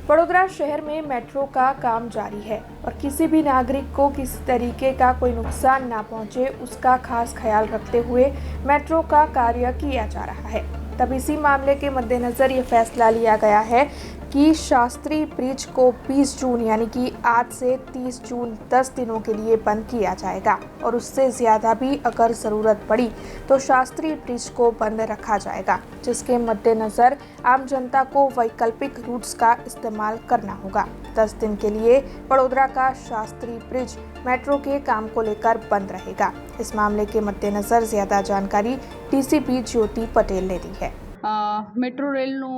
वडोदरा शहर में मेट्रो का काम जारी है और किसी भी नागरिक को किसी तरीके का कोई नुकसान ना पहुंचे उसका खास ख्याल रखते हुए मेट्रो का कार्य किया जा रहा है। तब इसी मामले के मद्देनज़र ये फैसला लिया गया है कि शास्त्री ब्रिज को 20 जून यानी कि आज से 30 जून 10 दिनों के लिए बंद किया जाएगा और उससे ज़्यादा भी अगर ज़रूरत पड़ी तो शास्त्री ब्रिज को बंद रखा जाएगा, जिसके मद्देनज़र आम जनता को वैकल्पिक रूट्स का इस्तेमाल करना होगा। 10 दिन के लिए वडोदरा का शास्त्री ब्रिज मेट्रो के काम को लेकर बंद रहेगा। इस मामले के मद्देनज़र ज़्यादा जानकारी डीसीपी ज्योति पटेल ने दी है। મેટ્રો રેલનું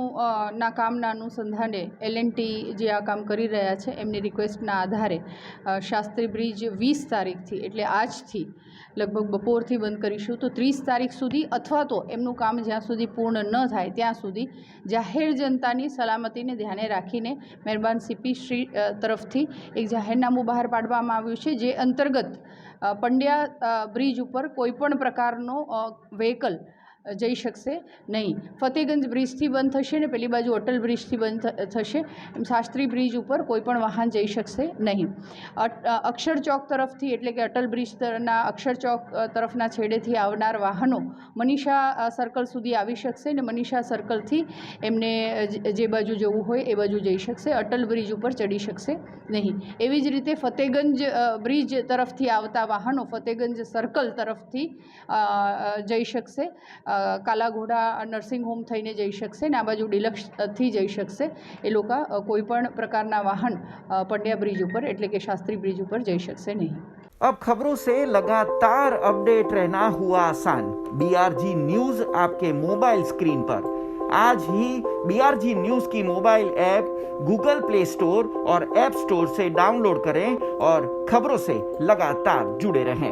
ના કામના અનુસંધાને L&T જે આ કામ કરી રહ્યા છે એમની રિક્વેસ્ટના આધારે શાસ્ત્રી બ્રિજ 20 તારીખથી એટલે આજથી લગભગ બપોરથી બંધ કરીશું તો 30 તારીખ સુધી અથવા તો એમનું કામ જ્યાં સુધી પૂર્ણ ન થાય ત્યાં સુધી જાહેર જનતાની સલામતીને ધ્યાને રાખીને મહેરબાન સીપી શ્રી તરફથી એક જાહેરનામું બહાર પાડવામાં આવ્યું છે, જે અંતર્ગત પંડ્યા બ્રિજ ઉપર કોઈપણ પ્રકારનો વ્હીકલ જઈ શકશે નહીં। ફતેગંજ બ્રિજથી બંધ થશે ને પેલી બાજુ અટલ બ્રિજથી બંધ થશે, એમ શાસ્ત્રી બ્રિજ ઉપર કોઈ પણ વાહન જઈ શકશે નહીં। અક્ષર ચોક તરફથી એટલે કે અટલ બ્રિજના અક્ષર ચોક તરફના છેડેથી આવનાર વાહનો મનીષા સર્કલ સુધી આવી શકશે ને મનીષા સર્કલથી એમને જે બાજુ જવું હોય એ બાજુ જઈ શકશે, અટલ બ્રિજ ઉપર ચડી શકશે નહીં। એવી જ રીતે ફતેગંજ બ્રિજ તરફથી આવતા વાહનો ફતેગંજ સર્કલ તરફથી જઈ શકશે, કાલાઘોડા નર્સિંગ હોમ થઈને જઈ શકશે ને આ બાજુ ડિલક્સથી જઈ શકશે। એ લોકો કોઈપણ પ્રકારના વાહન પંડ્યા બ્રિજ ઉપર એટલે કે શાસ્ત્રી બ્રિજ ઉપર જઈ શકશે નહીં। अब खबरों से लगातार अपडेट रहना हुआ आसान। BRG न्यूज आपके मोबाइल स्क्रीन पर। आज ही BRG न्यूज की mobile app Google play store और ऐप स्टोर से डाउनलोड करें और खबरों से लगातार जुड़े रहें।